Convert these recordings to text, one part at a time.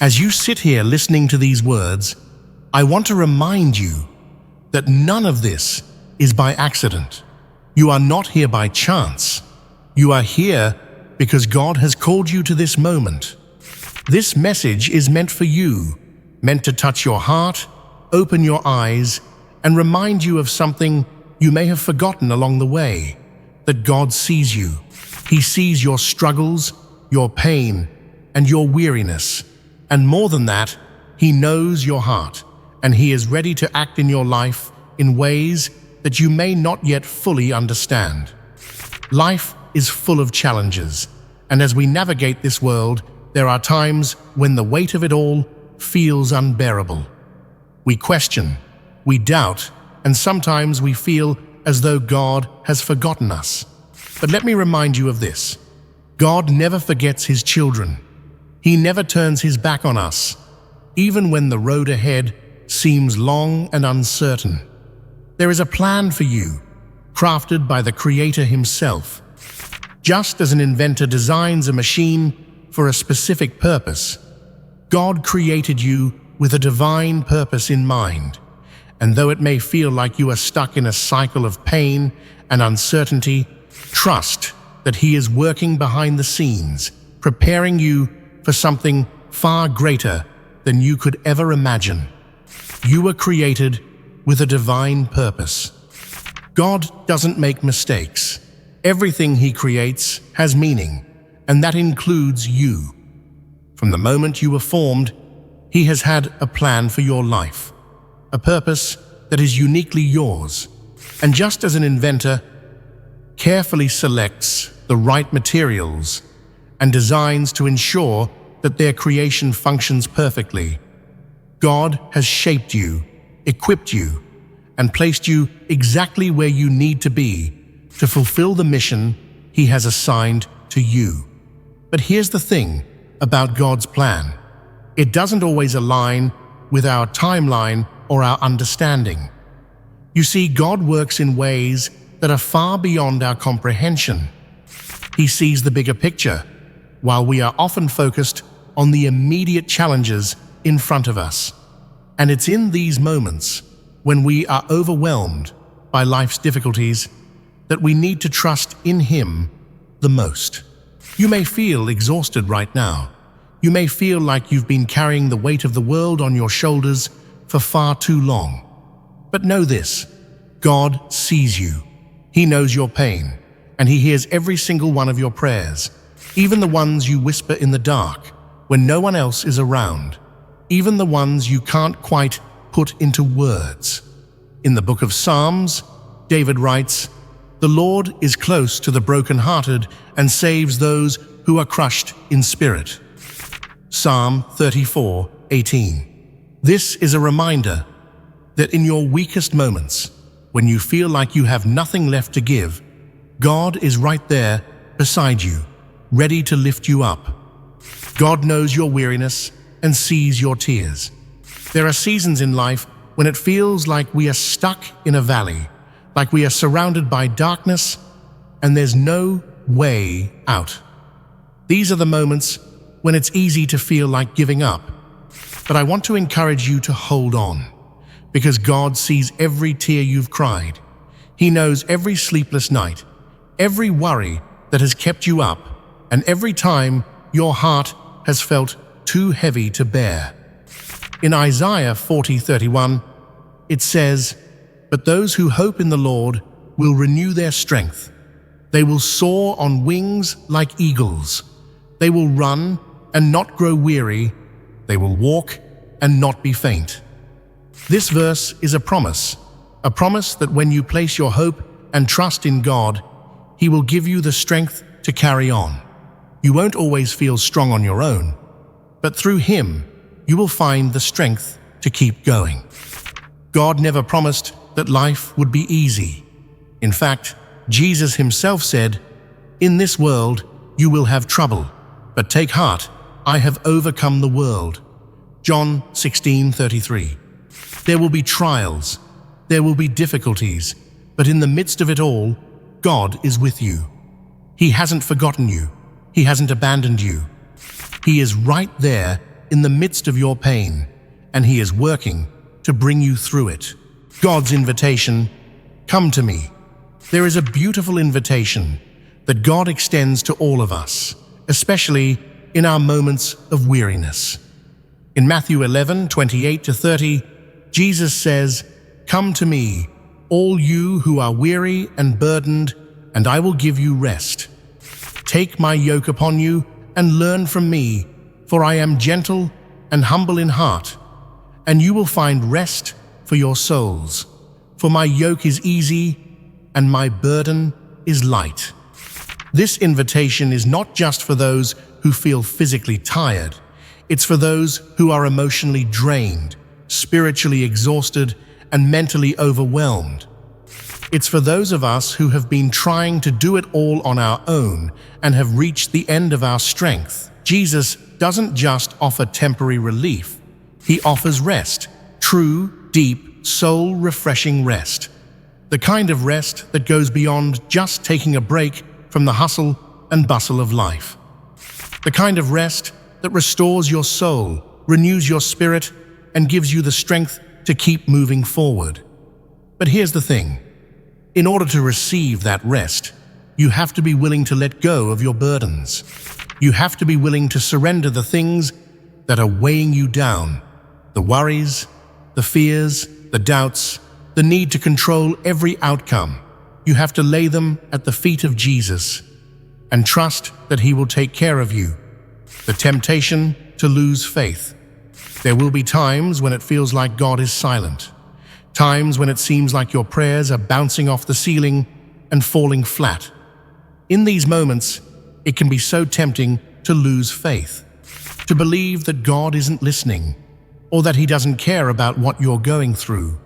As you sit here listening to these words, I want to remind you that none of this is by accident. You are not here by chance. You are here because God has called you to this moment. This message is meant for you, meant to touch your heart, open your eyes, and remind you of something you may have forgotten along the way, that God sees you. He sees your struggles, your pain, and your weariness. And more than that, He knows your heart, and He is ready to act in your life in ways that you may not yet fully understand. Life is full of challenges, and as we navigate this world, there are times when the weight of it all feels unbearable. We question, we doubt, and sometimes we feel as though God has forgotten us. But let me remind you of this. God never forgets His children. He never turns His back on us, even when the road ahead seems long and uncertain. There is a plan for you, crafted by the Creator Himself. Just as an inventor designs a machine for a specific purpose, God created you with a divine purpose in mind. And though it may feel like you are stuck in a cycle of pain and uncertainty, trust that He is working behind the scenes, preparing you for something far greater than you could ever imagine. You were created with a divine purpose. God doesn't make mistakes. Everything He creates has meaning, and that includes you. From the moment you were formed, He has had a plan for your life, a purpose that is uniquely yours. And just as an inventor carefully selects the right materials and designs to ensure that their creation functions perfectly, God has shaped you, equipped you, and placed you exactly where you need to be to fulfill the mission He has assigned to you. But here's the thing about God's plan. It doesn't always align with our timeline or our understanding. You see, God works in ways that are far beyond our comprehension. He sees the bigger picture, while we are often focused on the immediate challenges in front of us. And it's in these moments, when we are overwhelmed by life's difficulties, that we need to trust in Him the most. You may feel exhausted right now. You may feel like you've been carrying the weight of the world on your shoulders for far too long. But know this: God sees you. He knows your pain, and He hears every single one of your prayers, even the ones you whisper in the dark when no one else is around, even the ones you can't quite put into words. In the book of Psalms, David writes, "The Lord is close to the brokenhearted and saves those who are crushed in spirit." Psalm 34:18. This is a reminder that in your weakest moments, when you feel like you have nothing left to give, God is right there beside you, ready to lift you up. God knows your weariness and sees your tears. There are seasons in life when it feels like we are stuck in a valley, like we are surrounded by darkness and there's no way out. These are the moments when it's easy to feel like giving up. But I want to encourage you to hold on, because God sees every tear you've cried. He knows every sleepless night, every worry that has kept you up, and every time your heart has felt too heavy to bear. In Isaiah 40:31, it says, "But those who hope in the Lord will renew their strength. They will soar on wings like eagles. They will run and not grow weary. They will walk and not be faint." This verse is a promise that when you place your hope and trust in God, He will give you the strength to carry on. You won't always feel strong on your own, but through Him, you will find the strength to keep going. God never promised that life would be easy. In fact, Jesus Himself said, "In this world you will have trouble, but take heart, I have overcome the world." John 16:33. There will be trials, there will be difficulties, but in the midst of it all, God is with you. He hasn't forgotten you. He hasn't abandoned you. He is right there in the midst of your pain, and He is working to bring you through it. God's invitation, come to me. There is a beautiful invitation that God extends to all of us, especially in our moments of weariness. In Matthew 11:28-30, Jesus says, "Come to me, all you who are weary and burdened, and I will give you rest. Take my yoke upon you and learn from me, for I am gentle and humble in heart, and you will find rest for your souls. For my yoke is easy and my burden is light." This invitation is not just for those who feel physically tired. It's for those who are emotionally drained, spiritually exhausted, and mentally overwhelmed. It's for those of us who have been trying to do it all on our own and have reached the end of our strength. Jesus doesn't just offer temporary relief. He offers rest, true, deep, soul-refreshing rest. The kind of rest that goes beyond just taking a break from the hustle and bustle of life. The kind of rest that restores your soul, renews your spirit, and gives you the strength to keep moving forward. But here's the thing. In order to receive that rest, you have to be willing to let go of your burdens. You have to be willing to surrender the things that are weighing you down, the worries, the fears, the doubts, the need to control every outcome. You have to lay them at the feet of Jesus and trust that He will take care of you. The temptation to lose faith. There will be times when it feels like God is silent. Times when it seems like your prayers are bouncing off the ceiling and falling flat. In these moments, it can be so tempting to lose faith, to believe that God isn't listening, or that He doesn't care about what you're going through.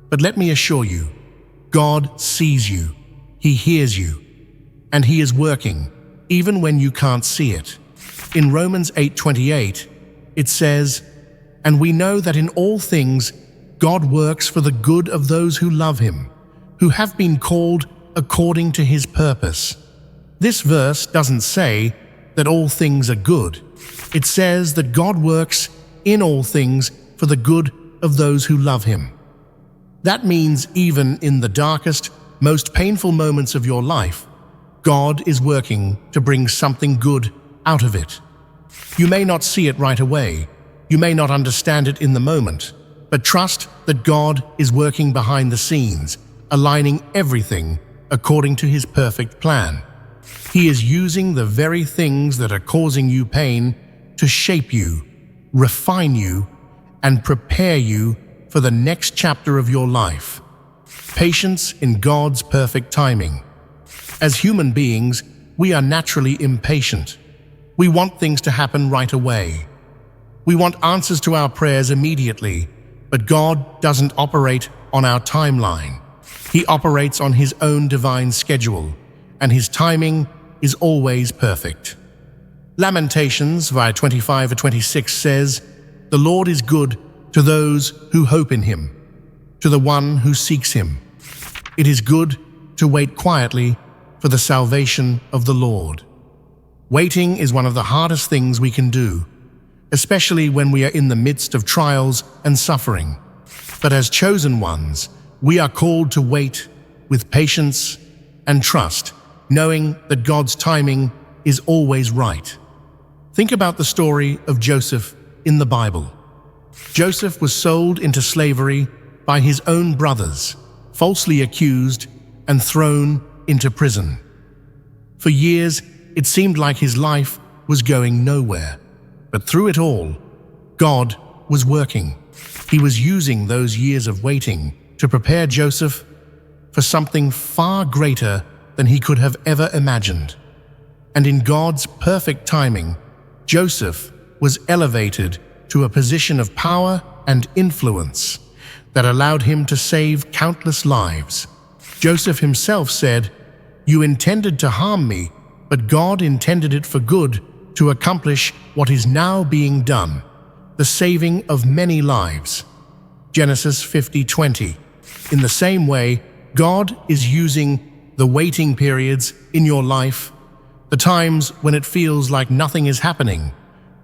But let me assure you, God sees you, He hears you, and He is working, even when you can't see it. In Romans 8:28, it says, "And we know that in all things God works for the good of those who love Him, who have been called according to His purpose." This verse doesn't say that all things are good. It says that God works in all things for the good of those who love Him. That means even in the darkest, most painful moments of your life, God is working to bring something good out of it. You may not see it right away. You may not understand it in the moment, but trust that God is working behind the scenes, aligning everything according to His perfect plan. He is using the very things that are causing you pain to shape you, refine you, and prepare you for the next chapter of your life. Patience in God's perfect timing. As human beings, we are naturally impatient. We want things to happen right away. We want answers to our prayers immediately, but God doesn't operate on our timeline. He operates on His own divine schedule, and His timing is always perfect. Lamentations 25:26 says, "The Lord is good to those who hope in Him, to the one who seeks Him. It is good to wait quietly for the salvation of the Lord." Waiting is one of the hardest things we can do, especially when we are in the midst of trials and suffering. But as chosen ones, we are called to wait with patience and trust, knowing that God's timing is always right. Think about the story of Joseph in the Bible. Joseph was sold into slavery by his own brothers, falsely accused and thrown into prison. For years, it seemed like his life was going nowhere. But through it all, God was working. He was using those years of waiting to prepare Joseph for something far greater than he could have ever imagined. And in God's perfect timing, Joseph was elevated to a position of power and influence that allowed him to save countless lives. Joseph himself said, "You intended to harm me, but God intended it for good to accomplish what is now being done, the saving of many lives." Genesis 50:20. In the same way, God is using the waiting periods in your life, the times when it feels like nothing is happening,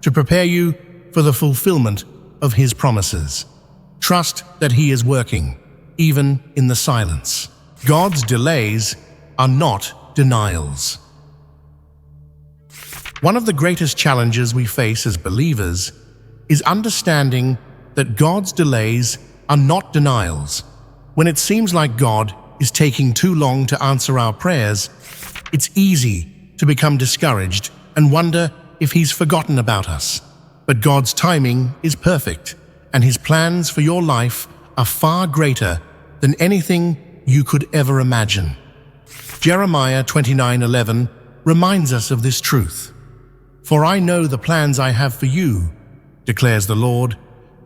to prepare you for the fulfillment of His promises. Trust that He is working, even in the silence. God's delays are not denials. One of the greatest challenges we face as believers is understanding that God's delays are not denials. When it seems like God is taking too long to answer our prayers, it's easy to become discouraged and wonder if He's forgotten about us. But God's timing is perfect, and His plans for your life are far greater than anything you could ever imagine. Jeremiah 29:11 reminds us of this truth. "For I know the plans I have for you, declares the Lord,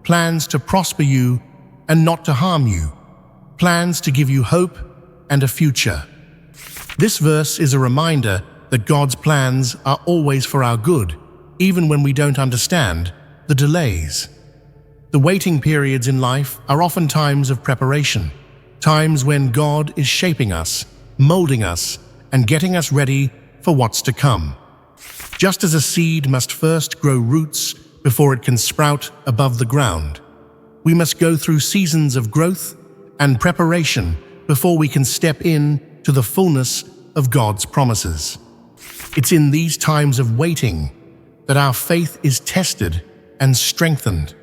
plans to prosper you and not to harm you, plans to give you hope and a future." This verse is a reminder that God's plans are always for our good, even when we don't understand the delays. The waiting periods in life are often times of preparation, times when God is shaping us, molding us, and getting us ready for what's to come. Just as a seed must first grow roots before it can sprout above the ground, we must go through seasons of growth and preparation before we can step in to the fullness of God's promises. It's in these times of waiting that our faith is tested and strengthened.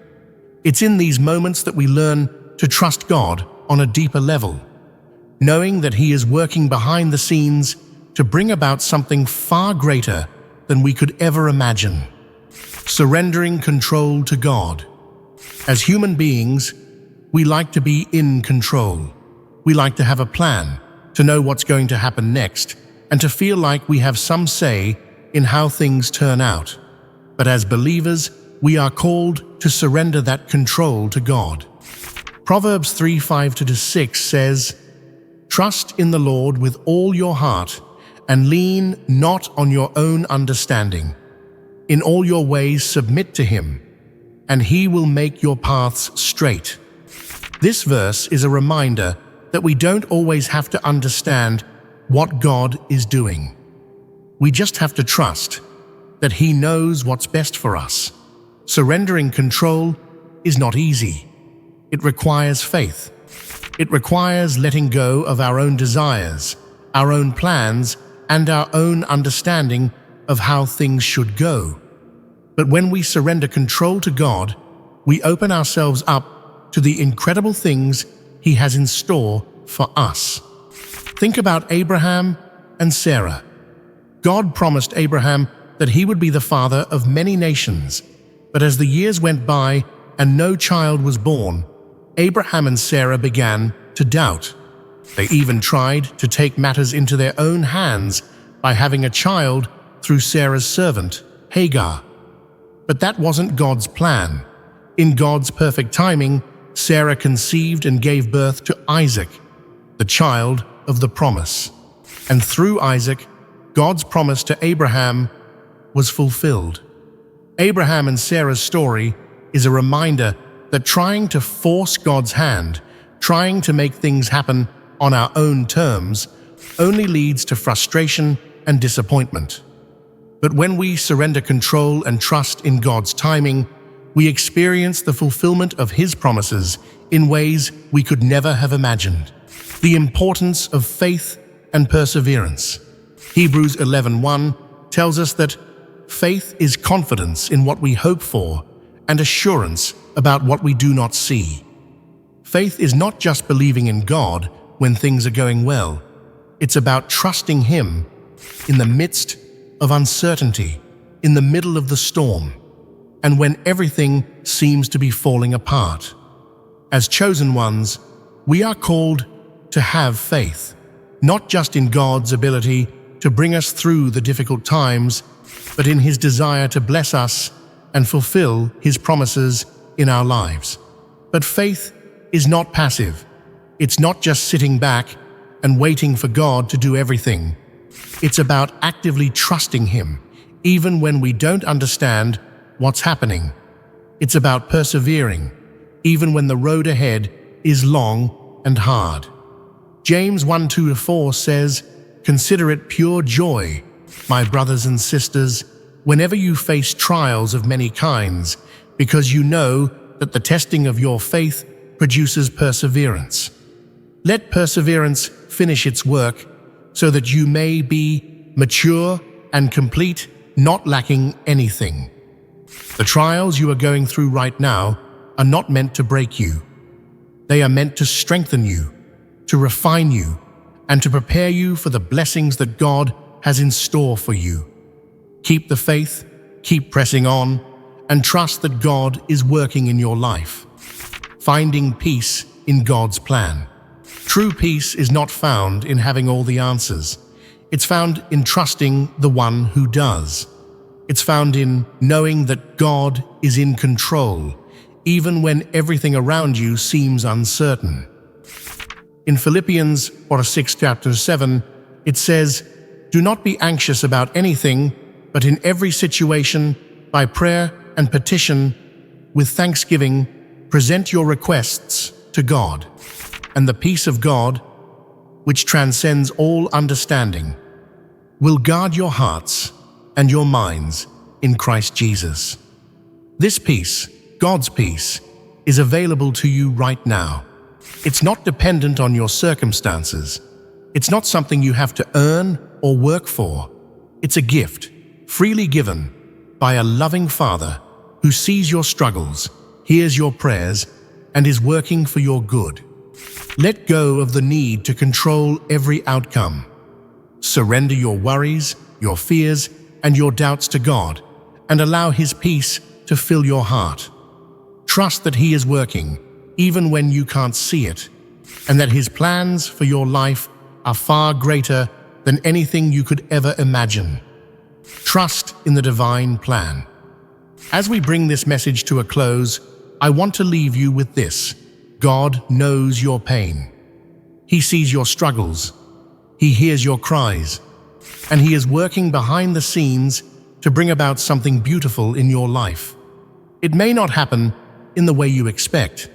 It's in these moments that we learn to trust God on a deeper level, knowing that He is working behind the scenes to bring about something far greater than we could ever imagine. Surrendering control to God. As human beings, we like to be in control. We like to have a plan, to know what's going to happen next, and to feel like we have some say in how things turn out. But as believers, we are called to surrender that control to God. Proverbs 3:5-6 says, "Trust in the Lord with all your heart, and lean not on your own understanding. In all your ways submit to Him, and He will make your paths straight." This verse is a reminder that we don't always have to understand what God is doing. We just have to trust that He knows what's best for us. Surrendering control is not easy. It requires faith. It requires letting go of our own desires, our own plans, and our own understanding of how things should go. But when we surrender control to God, we open ourselves up to the incredible things He has in store for us. Think about Abraham and Sarah. God promised Abraham that he would be the father of many nations, but as the years went by and no child was born, Abraham and Sarah began to doubt. They even tried to take matters into their own hands by having a child through Sarah's servant, Hagar. But that wasn't God's plan. In God's perfect timing, Sarah conceived and gave birth to Isaac, the child of the promise. And through Isaac, God's promise to Abraham was fulfilled. Abraham and Sarah's story is a reminder that trying to force God's hand, trying to make things happen on our own terms, only leads to frustration and disappointment. But when we surrender control and trust in God's timing, we experience the fulfillment of His promises in ways we could never have imagined. The importance of faith and perseverance. Hebrews 11:1 tells us that faith is confidence in what we hope for and assurance about what we do not see. Faith is not just believing in God when things are going well. It's about trusting Him in the midst of uncertainty, in the middle of the storm, and when everything seems to be falling apart. As chosen ones, we are called to have faith, not just in God's ability to bring us through the difficult times, but in His desire to bless us and fulfill His promises in our lives. But faith is not passive. It's not just sitting back and waiting for God to do everything. It's about actively trusting Him, even when we don't understand what's happening. It's about persevering, even when the road ahead is long and hard. James 1:2-4 says, "Consider it pure joy, my brothers and sisters, whenever you face trials of many kinds, because you know that the testing of your faith produces perseverance. Let perseverance finish its work so that you may be mature and complete, not lacking anything. The trials you are going through right now are not meant to break you. They are meant to strengthen you, to refine you, and to prepare you for the blessings that God has in store for you. Keep the faith, keep pressing on, and trust that God is working in your life. Finding peace in God's plan. True peace is not found in having all the answers. It's found in trusting the one who does. It's found in knowing that God is in control, even when everything around you seems uncertain. In Philippians 6 chapter 7, it says, "Do not be anxious about anything, but in every situation, by prayer and petition, with thanksgiving, present your requests to God. And the peace of God, which transcends all understanding, will guard your hearts and your minds in Christ Jesus." This peace, God's peace, is available to you right now. It's not dependent on your circumstances. It's not something you have to earn or work for. It's a gift, freely given by a loving Father who sees your struggles, hears your prayers, and is working for your good. Let go of the need to control every outcome. Surrender your worries, your fears, and your doubts to God, and allow His peace to fill your heart. Trust that He is working, even when you can't see it, and that His plans for your life are far greater than anything you could ever imagine. Trust in the divine plan. As we bring this message to a close, I want to leave you with this. God knows your pain. He sees your struggles. He hears your cries. And He is working behind the scenes to bring about something beautiful in your life. It may not happen in the way you expect.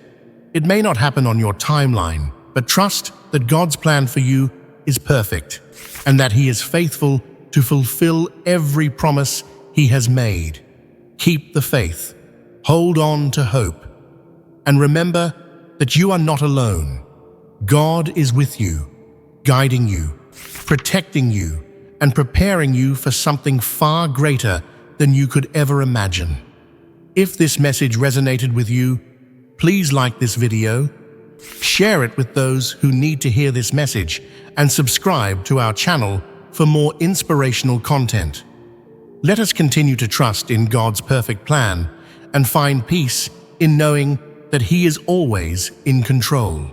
It may not happen on your timeline, but trust that God's plan for you is perfect and that He is faithful to fulfill every promise He has made. Keep the faith. Hold on to hope. And remember that you are not alone. God is with you, guiding you, protecting you, and preparing you for something far greater than you could ever imagine. If this message resonated with you, please like this video, share it with those who need to hear this message, and subscribe to our channel for more inspirational content. Let us continue to trust in God's perfect plan and find peace in knowing that He is always in control.